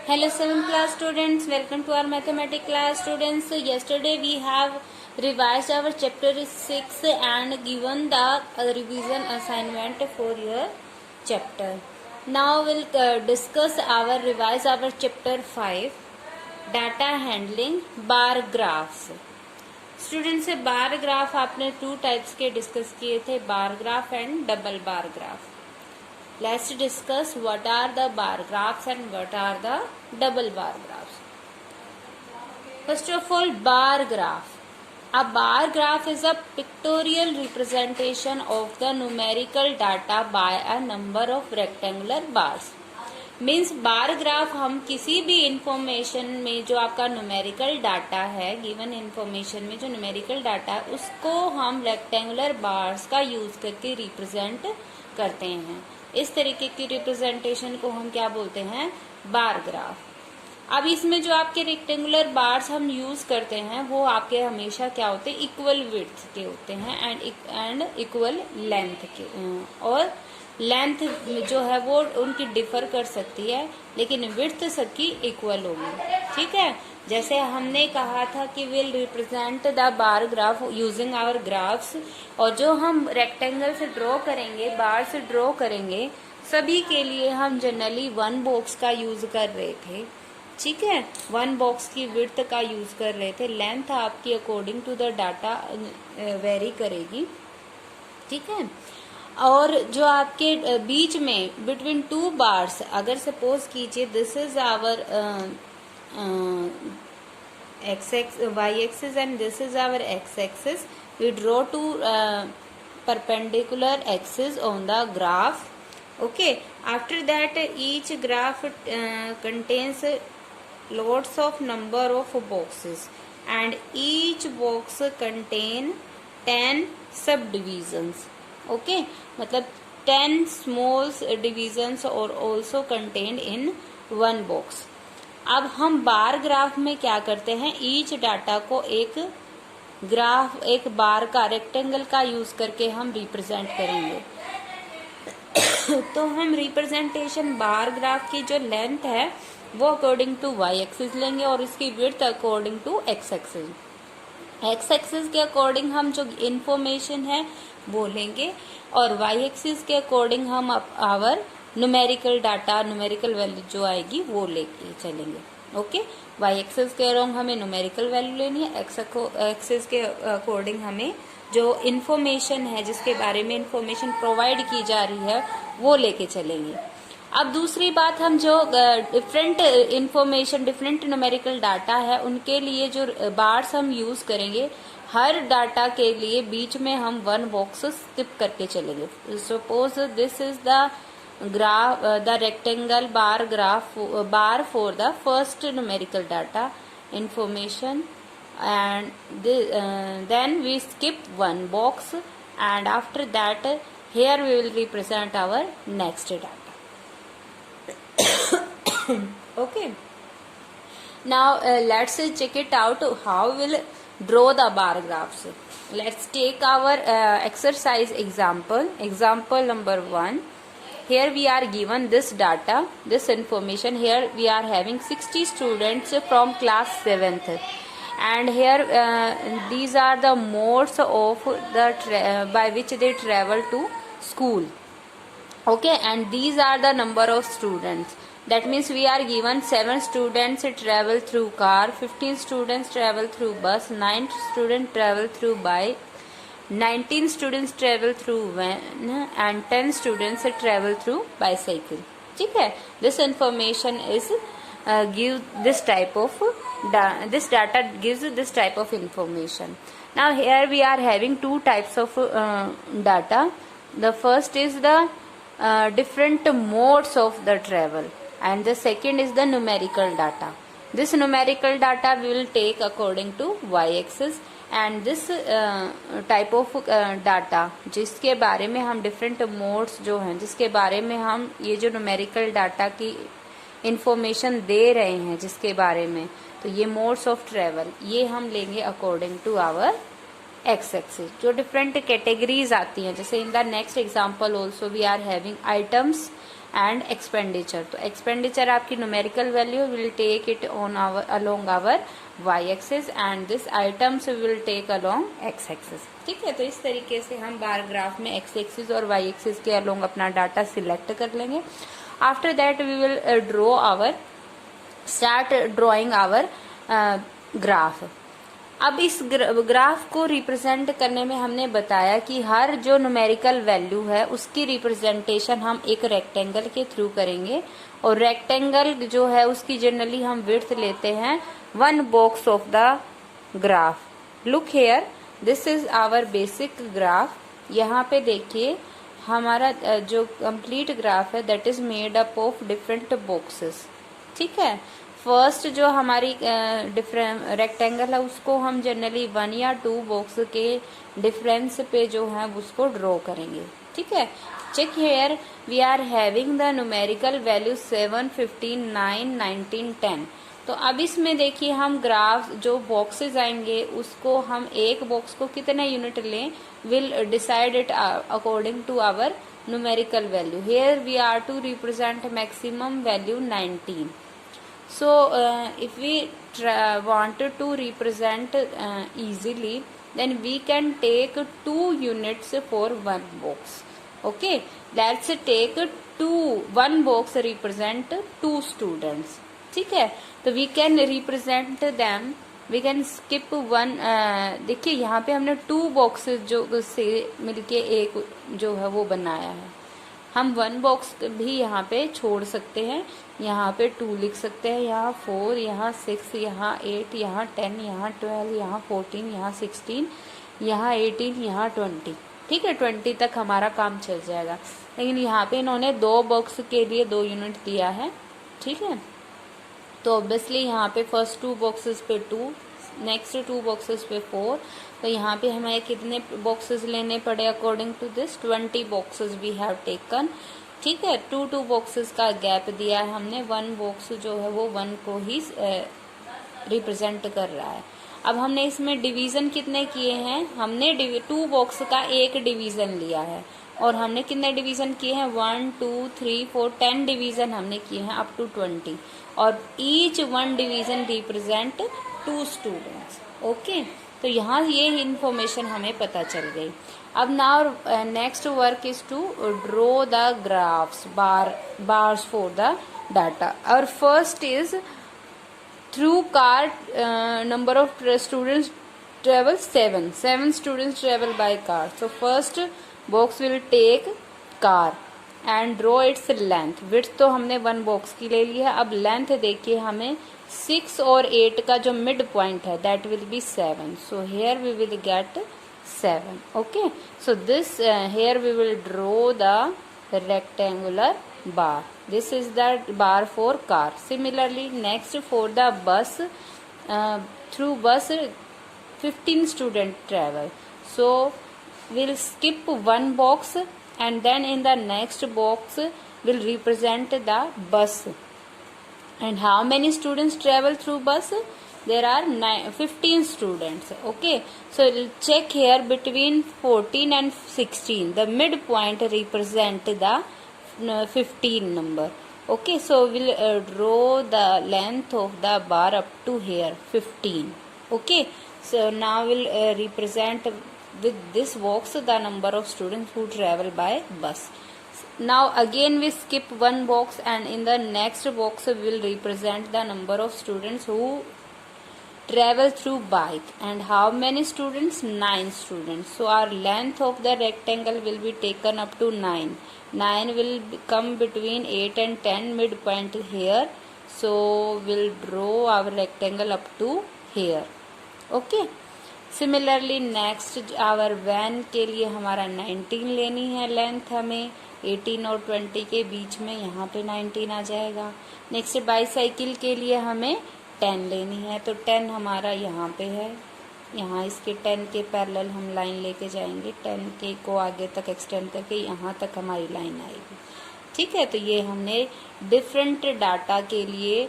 Hello 7th class students, welcome to our mathematics class students. So yesterday we have revised our chapter 6 and given the revision assignment for your chapter. Now we'll discuss revise our chapter 5 data handling bar graphs. Student से bar graph आपने two types के discuss किए थे, बार graph and double bar graph. Let's discuss what are the bar graphs and what are the double bar graphs. First of all, bar graph. A bar graph is a pictorial representation of the numerical data by a number of rectangular bars. Means bar graph हम किसी भी information में जो आपका numerical data है, given information में जो numerical data है उसको हम रेक्टेंगुलर बार्स का यूज करके रिप्रेजेंट करते हैं. इस तरीके की रिप्रेजेंटेशन को हम क्या बोलते हैं? Bar graph. अब इसमें जो आपके रेक्टेंगुलर बार्स हम यूज करते हैं वो आपके हमेशा क्या होते हैं? इक्वल विड्थ के होते हैं एंड इक्वल लेंथ के. और लेंथ जो है वो उनकी डिफर कर सकती है, लेकिन विड्थ सबकी इक्वल होगी. ठीक है, जैसे हमने कहा था कि will represent the bar graph using our graphs. और जो हम रेक्टेंगल से ड्रॉ करेंगे, बार से ड्रॉ करेंगे, सभी के लिए हम जनरली वन बॉक्स का यूज कर रहे थे. ठीक है, वन बॉक्स की विड्थ का यूज कर रहे थे. लेंथ आपकी according to the data vary करेगी. ठीक है, और जो आपके बीच में बिटवीन टू बार्स, अगर सपोज कीजिए this is our y axis and this is our x axis, we draw two perpendicular axes on the graph. Okay, after that each graph contains lots of number of boxes and each box contain 10 subdivisions. Okay, मतलब 10 small divisions are also contained in one box. अब हम bar graph में क्या करते हैं? Each data को एक graph, एक बार का, रेक्टेंगल का यूज करके हम रिप्रेजेंट करेंगे. तो हम रिप्रेजेंटेशन बार ग्राफ की जो लेंथ है वो अकॉर्डिंग टू वाई एक्सिस लेंगे और इसकी width according to x axis. X axis के अकॉर्डिंग हम जो इंफॉर्मेशन है वो लेंगे और वाई एक्सिस के अकॉर्डिंग हम our numerical data, numerical value जो आएगी वो लेके चलेंगे. ओके, वाई एक्सिस के अराउंड हमें न्यूमेरिकल वैल्यू लेनी है, एक्स एक्सिस के अकॉर्डिंग हमें जो इन्फॉर्मेशन है, जिसके बारे में इन्फॉर्मेशन प्रोवाइड की जा रही है वो लेके चलेंगे. अब दूसरी बात, हम जो different information, different numerical data है उनके लिए जो बार्स हम यूज करेंगे, हर डाटा के लिए बीच में हम वन बॉक्स स्किप करके चलेंगे. Suppose this is the graph, the rectangle bar for the first numerical data information, and then we skip one box, and after that here we will represent our next data. Okay, now let's check it out how we'll draw the bar graphs. Let's take our exercise example number 1. Here we are given this data, this information. Here we are having 60 students from class 7th, and here these are the modes of the by which they travel to school. Okay, and these are the number of students. That means we are given 7 students travel through car, 15 students travel through bus, 9 students travel through bike, 19 students travel through van, and 10 students travel through bicycle. ठीक है, this information is give this type of this data gives this type of information. Now here we are having two types of data. The first is the different modes of the travel, and the second is the numerical data. This numerical data we will take according to y axis, and this type of data जिसके बारे में हम different modes जो हैं, जिसके बारे में हम ये जो न्यूमेरिकल डाटा की इंफॉर्मेशन दे रहे हैं जिसके बारे में, तो ये मोड्स ऑफ ट्रेवल ये हम लेंगे according to our x axis. जो डिफरेंट कैटेगरीज आती हैं, जैसे in the next example also we are having items and expenditure. तो एक्सपेंडिचर आपकी numerical value will take it on our along our y axis and this items will take along x axis. ठीक है, तो इस तरीके से हम bar graph में एक्स एक्सिस और वाई एक्सिस के अलोंग अपना डाटा सिलेक्ट कर लेंगे। After that we will start drawing our graph. अब इस ग्राफ को रिप्रेजेंट करने में हमने बताया कि हर जो न्यूमेरिकल वैल्यू है उसकी रिप्रेजेंटेशन हम एक रेक्टेंगल के थ्रू करेंगे, और रेक्टेंगल जो है उसकी जनरली हम विड्थ लेते हैं 1 box of the graph. Look here, this is our basic graph. यहाँ पे देखिए हमारा जो कंप्लीट ग्राफ है that is made up of different boxes. ठीक है, फर्स्ट जो हमारी डिफरेंट रेक्टेंगल है उसको हम जनरली 1 या 2 बॉक्स के डिफरेंस पे जो है उसको ड्रॉ करेंगे। ठीक है, check here we are having the numerical value 7, 15, 9, 19, 10। तो अब इसमें देखिए हम ग्राफ जो बॉक्सेस आएंगे उसको हम एक बॉक्स को कितने यूनिट लें will decide it according to our numerical value. Here we are to represent maximum value 19. So if we wanted to represent easily, then we can take 2 units for 1 box. Okay, let's take 1 box represent 2 students. ठीक है, तो we can represent them, we can skip 1। देखिए यहाँ पे हमने 2 boxes जो से मिलके एक जो है वो बनाया है। हम 1 बॉक्स भी यहाँ पे छोड़ सकते हैं, यहाँ पे 2 लिख सकते हैं, यहाँ 4, यहाँ 6, यहाँ 8, यहाँ 10, यहाँ 12, यहाँ 14, यहाँ 16, यहाँ 18, यहाँ 20। ठीक है, 20 तक हमारा काम चल जाएगा। लेकिन यहाँ पे इन्होंने 2 बॉक्स के लिए 2 यूनिट दिया है। ठीक है, तो ऑब्वियसली यहाँ पे फर्स्ट 2 बॉक्सेस पे 2, नेक्स्ट 2 बॉक्सेस पे 4। तो यहाँ पे हमें कितने बॉक्सेस लेने पड़े according to this 20 boxes we have taken. ठीक है, 2 बॉक्सेस का गैप दिया है हमने, 1 बॉक्स जो है वो 1 को ही रिप्रेजेंट कर रहा है। अब हमने इसमें डिवीजन कितने किए हैं, हमने 2 बॉक्स का एक डिवीजन लिया है, और हमने कितने डिवीजन किए हैं 1, 2, 3, 4, 10 डिवीजन हमने किए हैं अप टू 20, और each 1 division represent 2 students. Okay, तो यहाँ ये इंफॉर्मेशन हमें पता चल गई। अब now next work is to draw the graphs bars for the data. और first is through car number of students travel 7 students travel by car. So first box will take car and draw its length. width तो हमने 1 box की ले ली है। अब length देखिए हमें 6 और 8 का जो मिड पॉइंट है that will be 7. So here we will get 7. Okay, so this here we will draw the rectangular bar. This is the bar for car. Similarly, next for the bus, through bus 15 student travel. So we'll skip 1 box and then in the next box will represent the bus. And how many students travel through bus? There are 15 students. Okay, so we'll check here between 14 and 16. The midpoint represent the 15 number. Okay, so we'll draw the length of the bar up to here 15. Okay, so now we'll represent with this box the number of students who travel by bus. Now again we skip 1 box and in the next box we will represent the number of students who travel through bike. And how many students? 9 students. So our length of the rectangle will be taken up to 9. 9 will come between 8 and 10, midpoint here. So we'll draw our rectangle up to here. Okay, similarly next our van के लिए हमारा 19 लेनी है length, हमें 18 और 20 के बीच में यहाँ पे 19 आ जाएगा। नेक्स्ट बाईसाइकिल के लिए हमें 10 लेनी है, तो 10 हमारा यहाँ पे है, यहाँ इसके 10 के पैरेलल हम लाइन लेके जाएंगे, 10 के को आगे तक एक्सटेंड करके यहाँ तक हमारी लाइन आएगी। ठीक है, तो ये हमने डिफरेंट डाटा के लिए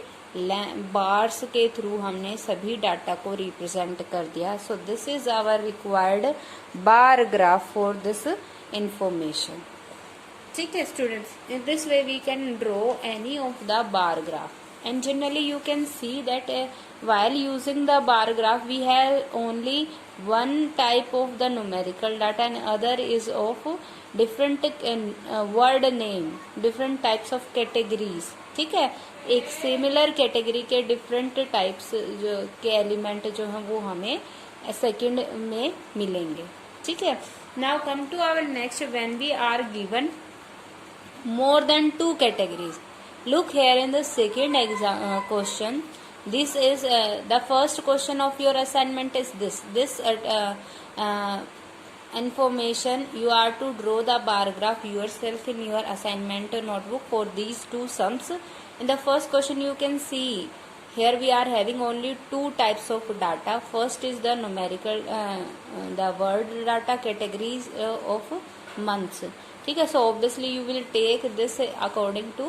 बार्स के थ्रू हमने सभी डाटा को रिप्रेजेंट कर दिया। So this is our required bar graph for this information. ठीक है students, in this way we can draw any of the bar graph and generally you can see that while using the bar graph we have only one type of the numerical data and other is of different word name, different types of categories. ठीक है, एक similar category के different types जो के element जो हैं वो हमें सेकंड में मिलेंगे. ठीक है, now come to our next. When we are given more than two categories. Look here in the second question. This is the first question of your assignment is this information you are to draw the bar graph yourself in your assignment notebook for these two sums. In the first question you can see here we are having only two types of data. First is the numerical the word data categories of months. ठीक है, so obviously you will take this according to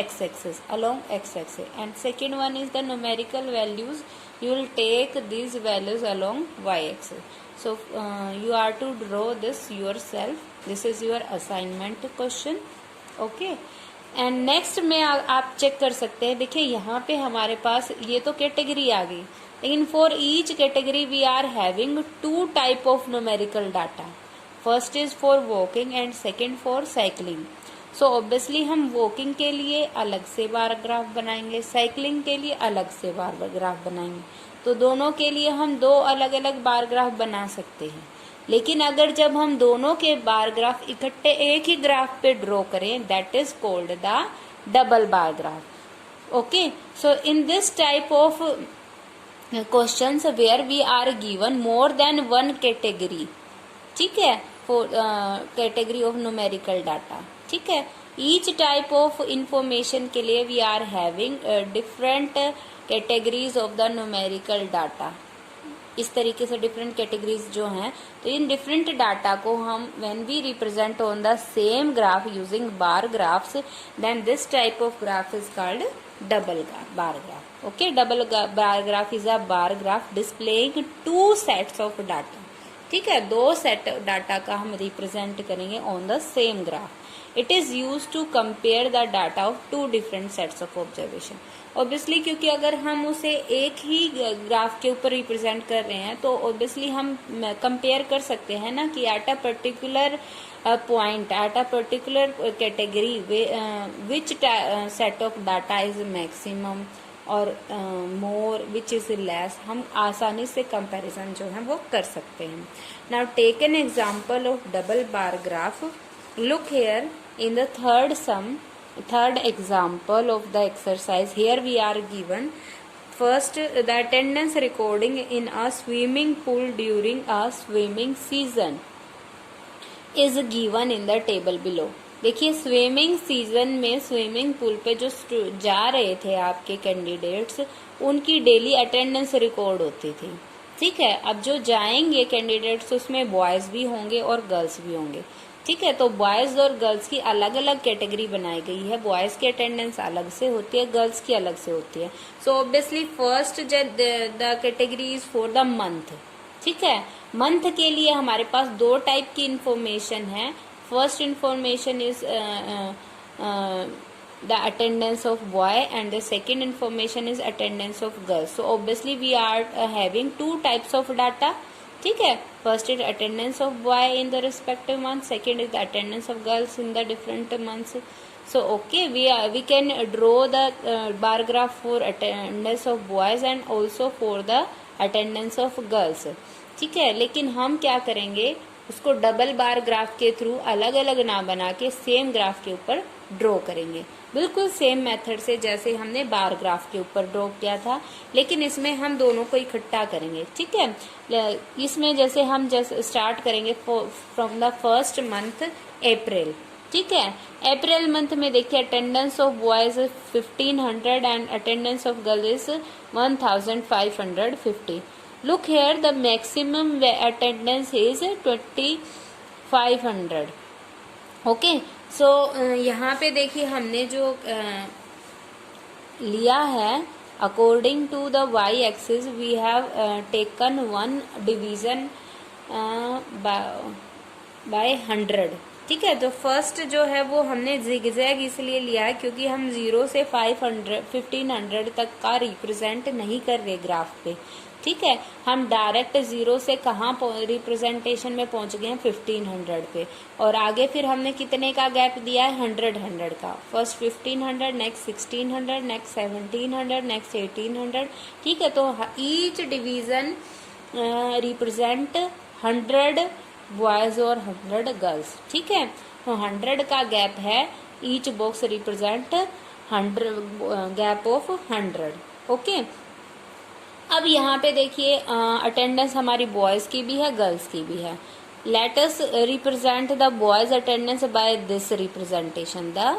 x axis, along x axis, and second one is the numerical values. You will take these values along y axis. So you are to draw this yourself. This is your assignment question. Okay, and next में आप check कर सकते हैं. देखिए यहाँ पे हमारे पास ये तो कैटेगरी आ गई, लेकिन for each category we are having two type of numerical data. First is for walking and second for cycling. So obviously हम वॉकिंग के लिए अलग से बार ग्राफ बनाएंगे, साइकिलिंग के लिए अलग से बार ग्राफ बनाएंगे. तो दोनों के लिए हम दो अलग अलग बार ग्राफ बना सकते हैं. लेकिन अगर जब हम दोनों के बार ग्राफ इकट्ठे एक ही ग्राफ पे ड्रॉ करें, that is called the double bar graph. Okay, so in this type of questions where we are given more than one category. ठीक है, for category of numerical data. ठीक है, each type of information के लिए we are having different categories of the numerical data. इस तरीके से different categories जो हैं, तो इन different data को हम when we represent on the same graph using bar graphs, then this type of graph is called double bar graph. Okay, double bar graph is a bar graph displaying two sets of data. ठीक है, दो set data का हम represent करेंगे on the same graph. It is use to compare the data of two different sets of observation. Obviously क्योंकि अगर हम उसे एक ही ग्राफ के ऊपर रिप्रेजेंट कर रहे हैं तो ऑब्वियसली हम कंपेयर कर सकते हैं ना कि at a particular point at a particular category which set of data is maximum और मोर विच इज लेस. हम आसानी से कंपैरिजन जो है वो कर सकते हैं. Now take an example of double bar graph. Look here in the third example of the exercise. Here we are given first the attendance recording in a swimming pool during a swimming season is given in the table below. देखिए swimming season में swimming pool पे जो जा रहे थे आपके candidates, उनकी daily attendance record होती थी. ठीक है, अब जो जाएंगे कैंडिडेट्स उसमें बॉयज भी होंगे और गर्ल्स भी होंगे. ठीक है, तो बॉयज और गर्ल्स की अलग अलग कैटेगरी बनाई गई है. बॉयज की अटेंडेंस अलग से होती है, गर्ल्स की अलग से होती है. So obviously first the category is for the month. ठीक है, मंथ के लिए हमारे पास दो टाइप की इंफॉर्मेशन है. First information is the attendance of boy and the second information is attendance of girls. So obviously we are having two types of data. ठीक है, first is attendance of boy in the respective month, second is the attendance of girls in the different months. So okay, we can draw the bar graph for attendance of boys and also for the attendance of girls. ठीक है, लेकिन हम क्या करेंगे, उसको double bar graph के through अलग अलग ना बना के सेम ग्राफ के ऊपर ड्रॉ करेंगे. बिल्कुल सेम मेथड से जैसे हमने बार ग्राफ के ऊपर ड्रॉ किया था, लेकिन इसमें हम दोनों को इकट्ठा करेंगे. ठीक है, इसमें जैसे हम स्टार्ट करेंगे फ्रॉम द फर्स्ट मंथ अप्रैल. ठीक है, अप्रैल मंथ में देखिए attendance of boys 1500 and attendance of girls 1550. Look here, the maximum attendance is 2500. Okay, so यहाँ पे देखिए हमने जो लिया है according to the y axis we have taken one division by 100. ठीक है। तो फर्स्ट जो है वो हमने जिगजैग इसलिए लिया है क्योंकि हम 0 से 1500 तक का रिप्रेजेंट नहीं कर रहे ग्राफ पे। ठीक है, हम डायरेक्ट 0 से कहाँ रिप्रेजेंटेशन में पहुंच गए हैं 1500 पे, और आगे फिर हमने कितने का गैप दिया है 100 का। First 1500, next 1600, next 1700, next 1800। ठीक है, तो ईच डिवीजन रिप्रेजेंट 100 बॉयज और 100 गर्ल्स। ठीक है, तो 100 का गैप है, each box represent 100 gap of 100। Okay, अब यहाँ पे देखिए अटेंडेंस हमारी बॉयज की भी है, गर्ल्स की भी है। Let us represent the boys attendance by this representation. The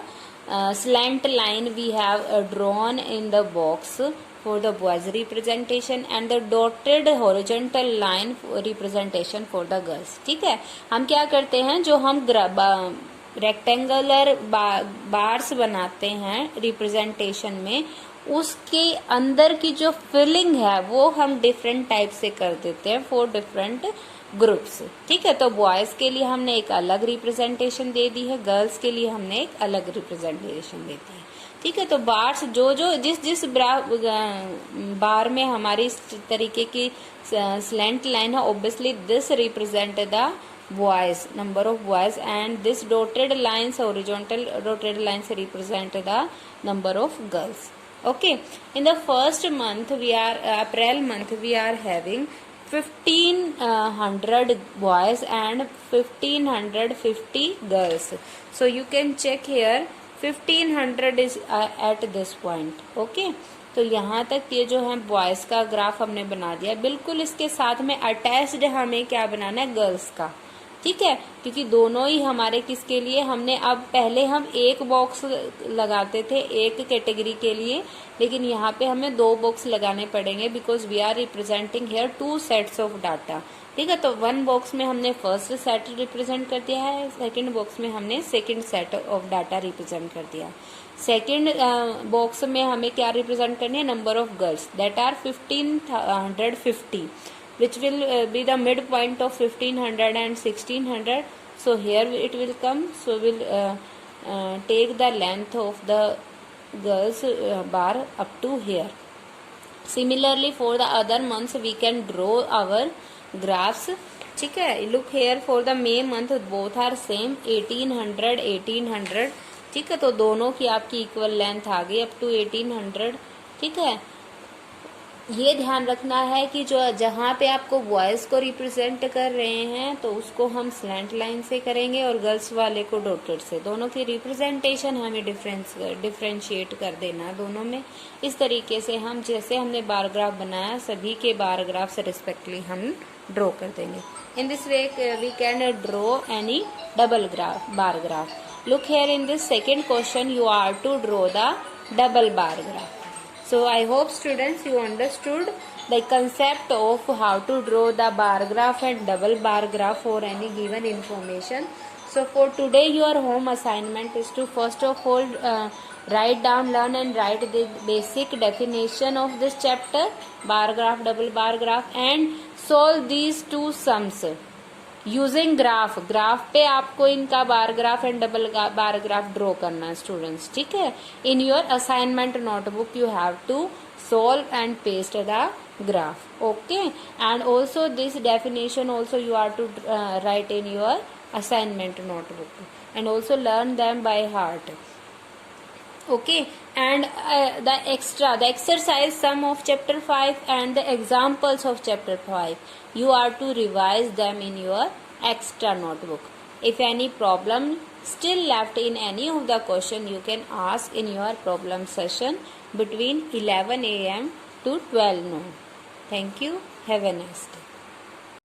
slant line we have drawn in the box for the boys representation and the dotted horizontal line representation for the girls। ठीक है, हम क्या करते हैं, जो हम rectangular bars बनाते हैं रिप्रेजेंटेशन में, उसके अंदर की जो फिलिंग है वो हम डिफरेंट टाइप से कर देते हैं फॉर डिफरेंट ग्रुप्स। ठीक है, तो बॉयज के लिए हमने एक अलग रिप्रेजेंटेशन दे दी है, गर्ल्स के लिए हमने एक अलग रिप्रेजेंटेशन दे दी है। ठीक है, तो बार्स जो जिस बार में हमारी इस तरीके की स्लैंट लाइन है, obviously this represent the boys, number of boys, and this dotted lines, horizontal dotted lines represent the number of girls। Okay, in the first month we are April month, we are having 1500 boys and 1550 girls। so you can check here 1500 is at this point। okay, तो यहाँ तक ये जो है boys का graph हमने बना दिया। बिल्कुल इसके साथ में अटैच्ड हमें क्या बनाना है, गर्ल्स का। ठीक है, क्योंकि दोनों ही हमारे किसके लिए, हमने अब पहले हम एक बॉक्स लगाते थे एक कैटेगरी के लिए, लेकिन यहाँ पे हमें 2 बॉक्स लगाने पड़ेंगे because we are representing here 2 sets of data. ठीक है, तो 1 बॉक्स में हमने फर्स्ट सेट रिप्रेजेंट कर दिया है, सेकंड बॉक्स में हमने second set of data represent कर दिया। सेकंड बॉक्स में हमें क्या रिप्रेजेंट करनी है, number of girls that are 1550, which will be the midpoint of 1500 and 1600। so here it will come, so we'll take the length of the girls bar up to here। similarly for the other months we can draw our graphs। ठीक है, look here for the May month both are same 1800 1800। ठीक है, तो दोनों की आपकी equal length आ गई up to 1800। ठीक है, ये ध्यान रखना है कि जो जहाँ पे आपको बॉयज को रिप्रेजेंट कर रहे हैं तो उसको हम स्लैंट लाइन से करेंगे और गर्ल्स वाले को डॉटेड से। दोनों की रिप्रेजेंटेशन हमें डिफरेंशिएट कर देना दोनों में। इस तरीके से हम जैसे हमने बार ग्राफ बनाया सभी के बार ग्राफ से रिस्पेक्टली हम ड्रॉ कर देंगे। In this way we can draw any double bar graph. Look here in this second question you are to draw the double bar graph. So I hope students you understood the concept of how to draw the bar graph and double bar graph for any given information। So for today your home assignment is to first of all write down, learn and write the basic definition of this chapter, bar graph, double bar graph, and solve these 2 sums using graph पे आपको इनका bar graph and double bar graph draw करना है students. ठीक है, in your assignment notebook you have to solve and paste the graph. Okay, and also this definition also you are to write in your assignment notebook and also learn them by heart। okay, and the exercise sum of chapter 5 and the examples of chapter 5 you are to revise them in your extra notebook। if any problem still left in any of the question you can ask in your problem session between 11 a.m. to 12 noon। thank you, have a nice day।